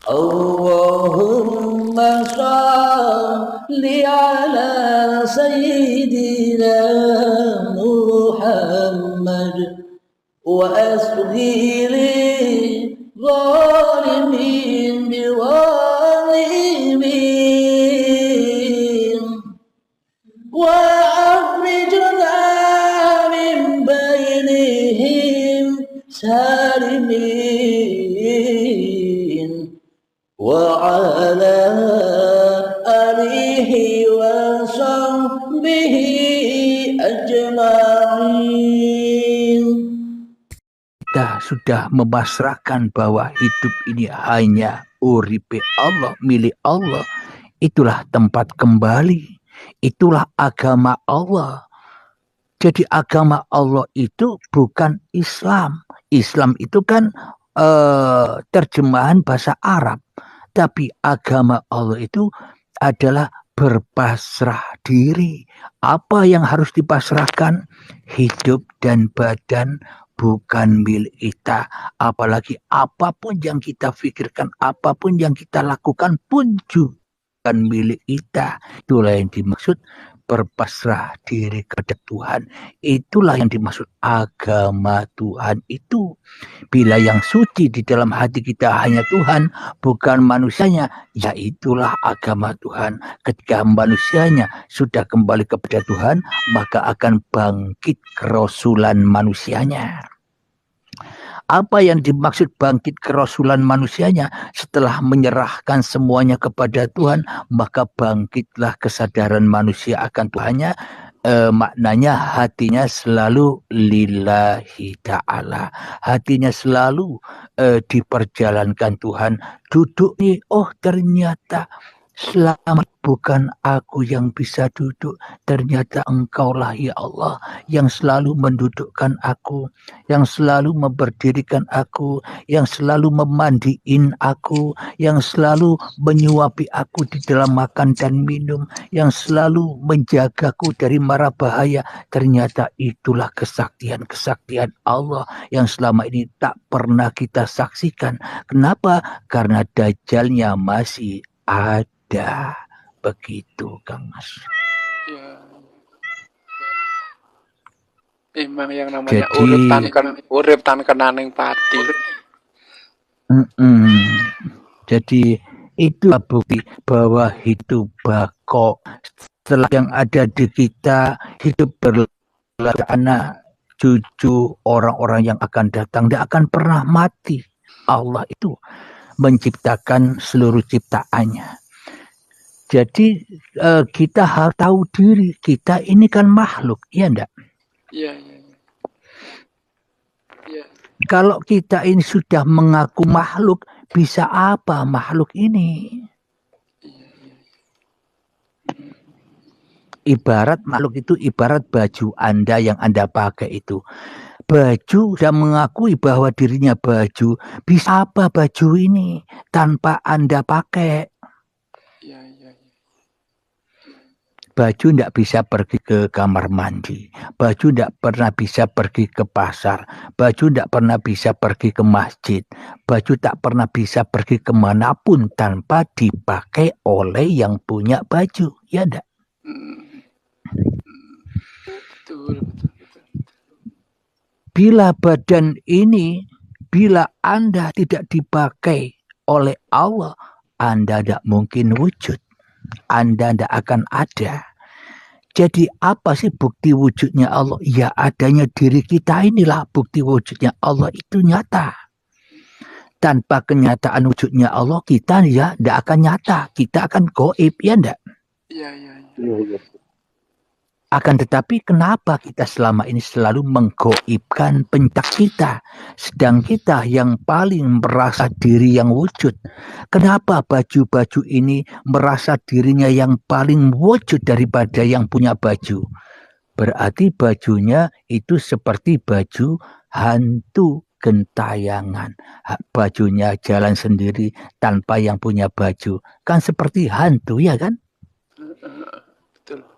Allahumma shalli ala sayyidina Muhammad wa asghiri zalimin biwalimin wa akhrijna min bainihim salimin wa ala alihi wa sahbihi ajma'in. Kita sudah memasrahkan bahwa hidup ini hanya uripe Allah, milik Allah. Itulah tempat kembali. Itulah agama Allah. Jadi agama Allah itu bukan Islam. Islam itu kan terjemahan bahasa Arab. Tapi agama Allah itu adalah berpasrah diri. Apa yang harus dipasrahkan? Hidup dan badan bukan milik kita. Apalagi apapun yang kita pikirkan, apapun yang kita lakukan pun juga bukan milik kita. Itulah yang dimaksud berpasrah diri kepada Tuhan. Itulah yang dimaksud agama Tuhan itu. Bila yang suci di dalam hati kita hanya Tuhan, bukan manusianya, ya itulah agama Tuhan. Ketika manusianya sudah kembali kepada Tuhan, maka akan bangkit kerasulan manusianya. Apa yang dimaksud bangkit kerasulan manusianya? Setelah menyerahkan semuanya kepada Tuhan, maka bangkitlah kesadaran manusia akan Tuhannya. Maknanya hatinya selalu lillahi ta'ala. Hatinya selalu diperjalankan Tuhan. Duduk nih, oh ternyata selamat bukan aku yang bisa duduk. Ternyata engkaulah ya Allah yang selalu mendudukkan aku, yang selalu memberdirikan aku, yang selalu memandiin aku, yang selalu menyuapi aku di dalam makan dan minum, yang selalu menjagaku dari mara bahaya. Ternyata itulah kesaktian-kesaktian Allah yang selama ini tak pernah kita saksikan. Kenapa? Karena dajjalnya masih ada. Begitu Kang Mas. Ya. Emang yang namanya urip tan kenaning pati. Jadi itu bukti bahwa hidup bako. Setelah yang ada di kita, hidup berlaku anak, cucu, orang-orang yang akan datang, tidak akan pernah mati. Allah itu menciptakan seluruh ciptaannya. Jadi kita harus tahu diri, kita ini kan makhluk, iya enggak? Iya. Kalau kita ini sudah mengaku makhluk, bisa apa makhluk ini? Ibarat makhluk itu ibarat baju Anda yang Anda pakai itu. Baju sudah mengakui bahwa dirinya baju, bisa apa baju ini tanpa Anda pakai? Baju tidak bisa pergi ke kamar mandi. Baju tidak pernah bisa pergi ke pasar. Baju tidak pernah bisa pergi ke masjid. Baju tak pernah bisa pergi kemanapun tanpa dipakai oleh yang punya baju. Ya enggak? Betul. Bila badan ini, bila Anda tidak dipakai oleh Allah, Anda tidak mungkin wujud. Anda tidak akan ada. Jadi apa sih bukti wujudnya Allah? Ya adanya diri kita inilah bukti wujudnya Allah itu nyata. Tanpa kenyataan wujudnya Allah kita ya tidak akan nyata. Kita akan gaib, ya enggak? Iya. Akan tetapi kenapa kita selama ini selalu menggaibkan pencak kita, sedang kita yang paling merasa diri yang wujud. Kenapa baju-baju ini merasa dirinya yang paling wujud daripada yang punya baju? Berarti bajunya itu seperti baju hantu gentayangan. Bajunya jalan sendiri tanpa yang punya baju. Kan seperti hantu, ya kan? Betul.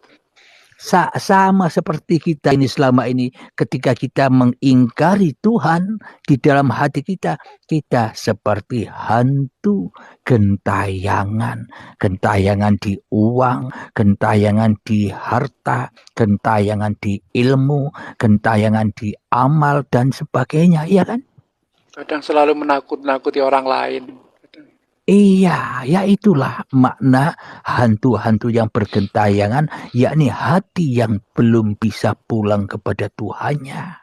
Sama seperti kita ini selama ini ketika kita mengingkari Tuhan di dalam hati kita, kita seperti hantu gentayangan. Gentayangan di uang, gentayangan di harta, gentayangan di ilmu, gentayangan di amal dan sebagainya, iya kan? Kadang selalu menakut-nakuti orang lain. Iya, ya itulah makna hantu-hantu yang bergentayangan, yakni hati yang belum bisa pulang kepada Tuhannya.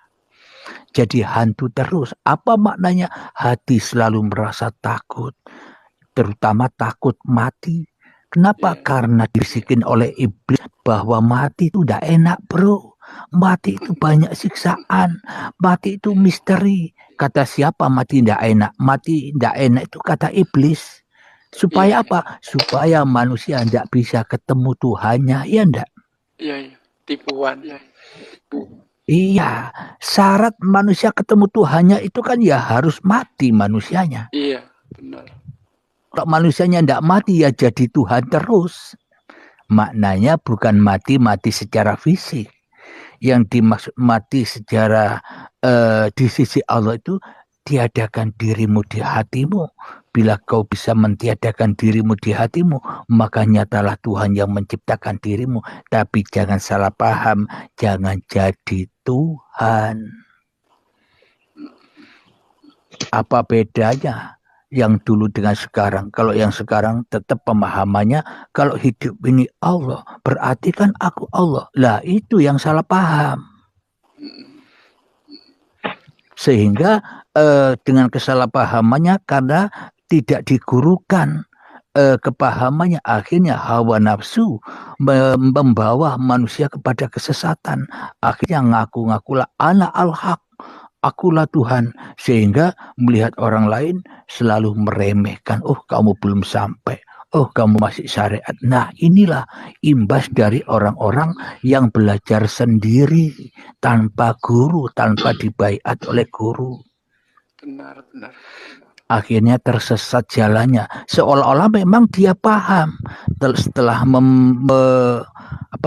Jadi hantu terus. Apa maknanya? Hati selalu merasa takut, terutama takut mati. Kenapa? Karena dibisikin oleh iblis bahwa mati itu udah enak, bro. Mati itu banyak siksaan. Mati itu misteri. Kata siapa mati tidak enak? Mati tidak enak itu kata iblis. Supaya apa? Supaya manusia tidak bisa ketemu Tuhannya, ya enggak? Iya, tipuan. Iya, syarat manusia ketemu Tuhannya itu kan ya harus mati manusianya. Iya, benar. Kalau manusianya tidak mati ya jadi Tuhan terus. Maknanya bukan mati secara fisik. Yang dimaksud mati secara di sisi Allah itu tiadakan dirimu di hatimu. Bila kau bisa mentiadakan dirimu di hatimu, maka nyatalah Tuhan yang menciptakan dirimu. Tapi jangan salah paham, jangan jadi Tuhan. Apa bedanya yang dulu dengan sekarang? Kalau yang sekarang tetap pemahamannya, kalau hidup ini Allah, berarti kan aku Allah. Lah itu yang salah paham. Sehingga dengan kesalahpahamannya karena tidak digurukan kepahamannya, akhirnya hawa nafsu membawa manusia kepada kesesatan. Akhirnya ngaku-ngakulah anak al-haq, akulah Tuhan, sehingga melihat orang lain selalu meremehkan. Oh, kamu belum sampai. Oh, kamu masih syariat. Nah, inilah imbas dari orang-orang yang belajar sendiri tanpa guru, tanpa dibaiat oleh guru. Benar. Akhirnya tersesat jalannya, seolah-olah memang dia paham. Setelah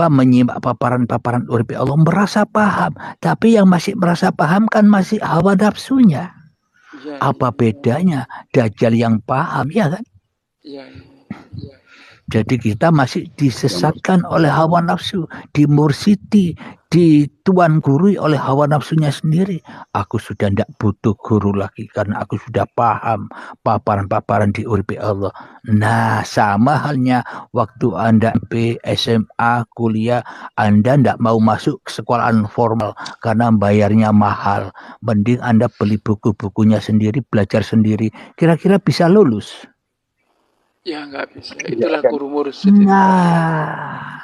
menyimak paparan-paparan urip Allah, merasa paham, tapi yang masih merasa paham kan masih hawa nafsunya. Ya. Apa bedanya Dajjal yang paham, ya kan? Ya. Jadi kita masih disesatkan oleh hawa nafsu, dimursiti, dituan gurui oleh hawa nafsunya sendiri. Aku sudah tidak butuh guru lagi karena aku sudah paham paparan-paparan di urip Allah. Nah, sama halnya waktu Anda SMA, kuliah, Anda tidak mau masuk ke sekolahan formal karena bayarnya mahal. Mending Anda beli buku-bukunya sendiri, belajar sendiri. Kira-kira bisa lulus? Ya nggak bisa. Itulah guru mursyid. Nah,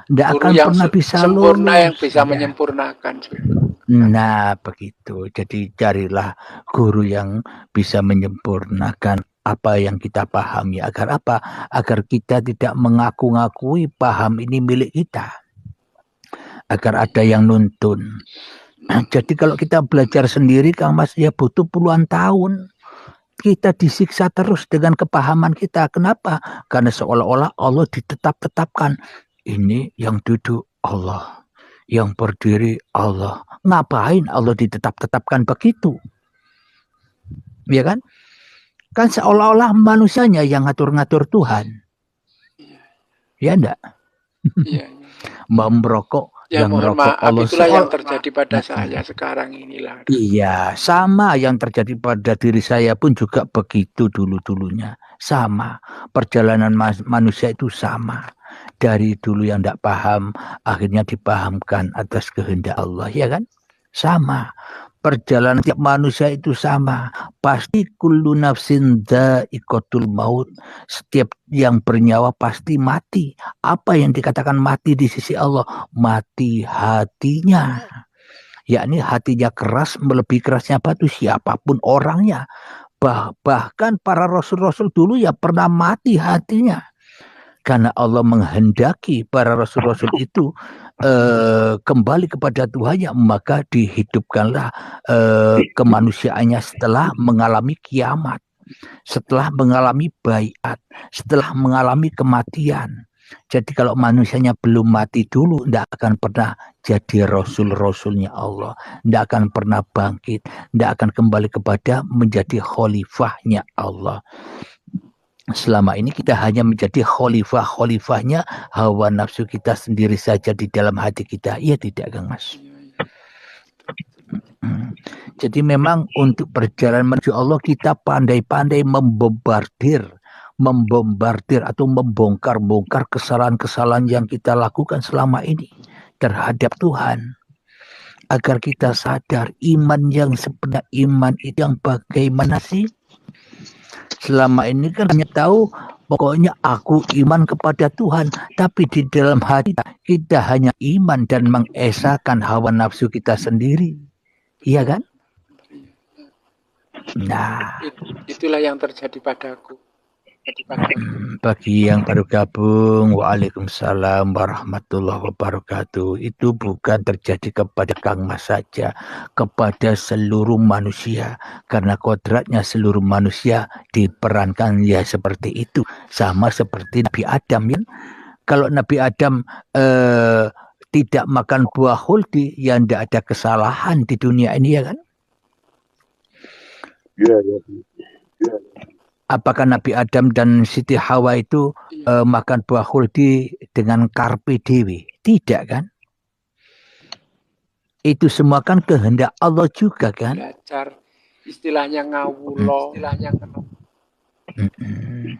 tidak akan pernah bisa sempurna lulus. Yang bisa menyempurnakan. Nah, begitu. Jadi carilah guru yang bisa menyempurnakan apa yang kita pahami. Agar apa? Agar kita tidak mengaku-ngakui paham ini milik kita. Agar ada yang nuntun. Jadi kalau kita belajar sendiri, Kang Mas, ya butuh puluhan tahun. Kita disiksa terus dengan kepahaman kita. Kenapa? Karena seolah-olah Allah ditetapkan. Ini yang duduk Allah, yang berdiri Allah. Ngapain Allah ditetapkan begitu? Ya kan? Kan seolah-olah manusianya yang ngatur-ngatur Tuhan. Ya enggak? Iya. Merokok. Ya, mohon maaf, itulah yang terjadi pada saya sekarang inilah. Iya, sama yang terjadi pada diri saya pun juga begitu dulu-dulunya. Sama, perjalanan manusia itu sama. Dari dulu yang tidak paham, akhirnya dipahamkan atas kehendak Allah, ya kan? Sama. Perjalanan tiap manusia itu sama. Pasti kullu nafsin dha'iqatul maut. Setiap yang bernyawa pasti mati. Apa yang dikatakan mati di sisi Allah? Mati hatinya. Yakni hatinya keras, melebihi kerasnya batu, siapapun orangnya. Bahkan para rasul-rasul dulu ya pernah mati hatinya. Karena Allah menghendaki para rasul-rasul itu kembali kepada Tuhannya, maka dihidupkanlah kemanusiaannya setelah mengalami kiamat, setelah mengalami baiat, setelah mengalami kematian. Jadi kalau manusianya belum mati dulu, tidak akan pernah jadi rasul-rasulnya Allah, tidak akan pernah bangkit, tidak akan kembali kepada menjadi khalifahnya Allah. Selama ini kita hanya menjadi khalifahnya hawa nafsu kita sendiri saja di dalam hati kita. Iya tidak, Kang Mas? Jadi memang untuk perjalanan menuju Allah kita pandai-pandai membombardir atau membongkar-bongkar kesalahan-kesalahan yang kita lakukan selama ini terhadap Tuhan. Agar kita sadar iman yang sebenarnya, iman itu yang bagaimana sih? Selama ini kan hanya tahu pokoknya aku iman kepada Tuhan, tapi di dalam hati kita hanya iman dan mengesahkan hawa nafsu kita sendiri. Iya kan? Nah, itulah yang terjadi padaku. Bagi yang baru gabung, waalaikumsalam warahmatullahi wabarakatuh. Itu bukan terjadi kepada Kang Mas saja, kepada seluruh manusia. Karena kodratnya seluruh manusia diperankan ya seperti itu. Sama seperti Nabi Adam ya. Kalau Nabi Adam tidak makan buah khuldi, ya tidak ada kesalahan di dunia ini ya kan? Ya. Apakah Nabi Adam dan Siti Hawa itu makan buah khuldi dengan karpe dewi? Tidak kan? Itu semua kan kehendak Allah juga kan? Belajar istilahnya ngawulo,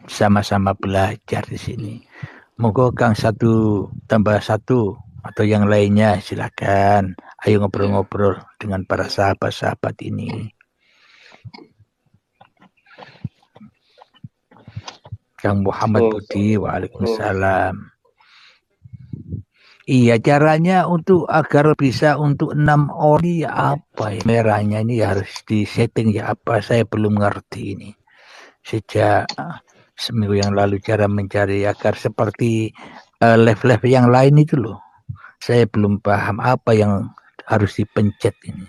Sama-sama belajar di sini. Moga Kang 1 tambah 1 atau yang lainnya silakan. Ayo ngobrol-ngobrol dengan para sahabat-sahabat ini. Kang Muhammad Budi, waalaikumsalam. Iya, caranya untuk agar bisa untuk 6 orang apa ya? Merahnya ini harus disetting ya apa? Saya belum ngerti ini. Sejak seminggu yang lalu cara mencari agar seperti live-live yang lain itu loh. Saya belum paham apa yang harus dipencet ini.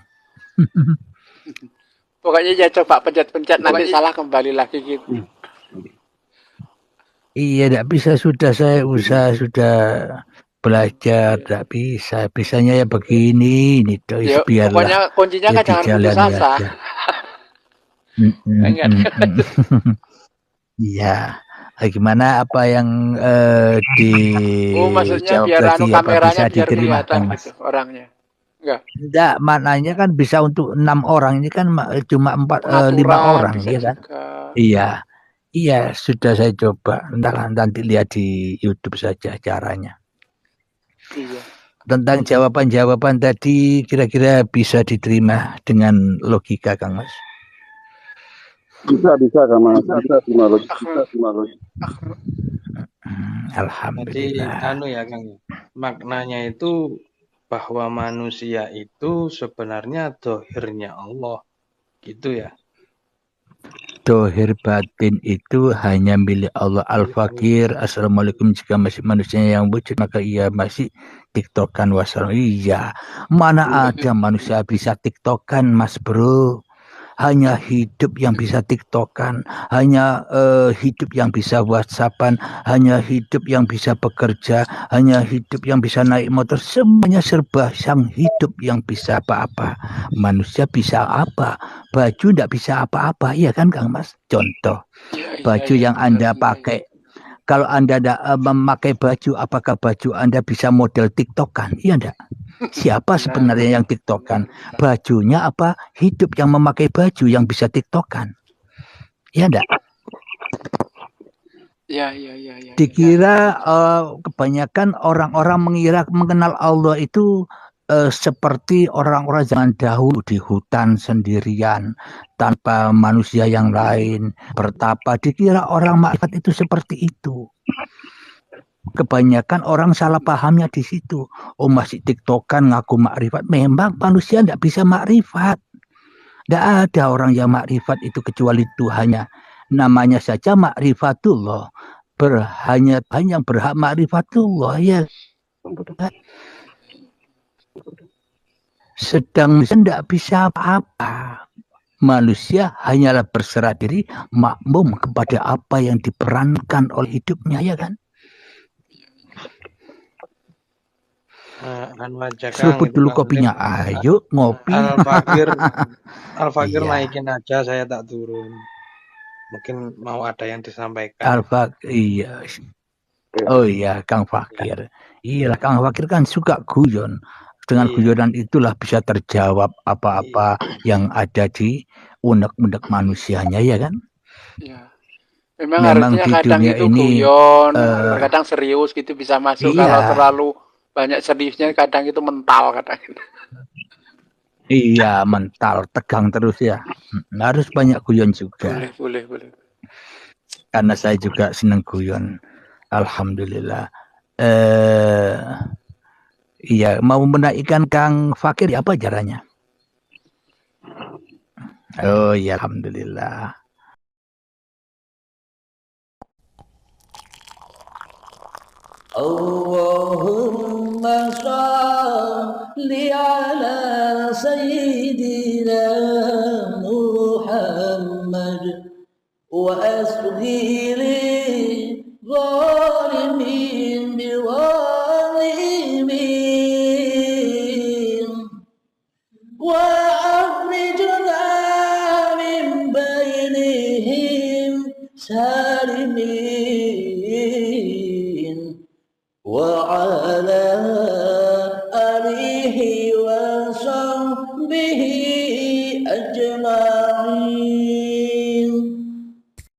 Pokoknya ya coba pencet-pencet nanti salah kembali lagi gitu. Iya, tidak bisa, saya usaha sudah belajar, tidak bisa. Bisanya ya begini, ini ya, biarlah. Pokoknya kuncinya kan jangan putus asa. Iya. Gimana apa yang maksudnya dijawab biar tadi kameranya bisa diterima gitu, orangnya. Enggak, maknanya kan bisa untuk 6 orang, ini kan cuma 5 orang ya kan? Juga. Iya, sudah saya coba. Nanti lihat di YouTube saja caranya. Iya. Tentang jawaban-jawaban tadi kira-kira bisa diterima dengan logika, Kang Mas? Bisa Kang Mas. Bisa terima logika. Alhamdulillah. Jadi ya Kang, maknanya itu bahwa manusia itu sebenarnya dohirnya Allah, gitu ya. Dohir batin itu hanya milik Allah. Al-Fakir, assalamualaikum, jika masih manusia yang wujud maka ia masih tiktokan. Wassalam. Iya, mana ada manusia bisa tiktokan, Mas Bro? Hanya hidup yang bisa tiktokan, hanya hidup yang bisa whatsappan, hanya hidup yang bisa bekerja, hanya hidup yang bisa naik motor. Semuanya serba sang hidup yang bisa apa-apa. Manusia bisa apa? Baju tidak bisa apa-apa, iya kan Kang Mas? Contoh, baju yang Anda pakai, kalau Anda memakai baju, apakah baju Anda bisa model tiktokan? Iya enggak? Siapa sebenarnya yang tiktokan? Bajunya apa hidup yang memakai baju yang bisa tiktokan? Iya enggak? Ya. Dikira kebanyakan orang-orang mengenal Allah itu seperti orang-orang zaman dahulu di hutan sendirian tanpa manusia yang lain bertapa. Dikira orang makrifat itu seperti itu. Kebanyakan orang salah pahamnya di situ. Oh, masih tiktokan ngaku makrifat. Memang manusia tidak bisa makrifat. Tidak ada orang yang makrifat itu kecuali Tuhannya. Namanya saja makrifatullah. Hanya berhak makrifatullah ya. Sedang tidak bisa apa-apa. Manusia hanyalah berserah diri, makmum kepada apa yang diperankan oleh hidupnya, ya kan? anu aja Kang, Seruput itu dulu Kang kopinya. Ayo ngopi. Al-Fakir Iya. naikin aja, saya tak turun. Mungkin mau ada yang disampaikan. Iya. Oh iya, Kang Fakir. Iyalah, Kang Fakir kan suka guyon. Dengan Iya. guyonan itulah bisa terjawab apa-apa yang ada di unek-unek manusianya, ya kan? Ya. Memang Memang harusnya di kadang dunia itu ini guyon, kadang serius gitu bisa masuk. Kalau iya, terlalu banyak seriusnya kadang itu mental kadang. iya mental tegang terus ya. Harus banyak guyon juga. Boleh. Karena saya juga senang guyon. Alhamdulillah. Iya, mau menaikkan Kang Fakir apa caranya? Oh iya, alhamdulillah. Allahumma shalli ala sayyidina Muhammad wa asghiri zalimin biwalimin wa akhrijna min bainihim salimin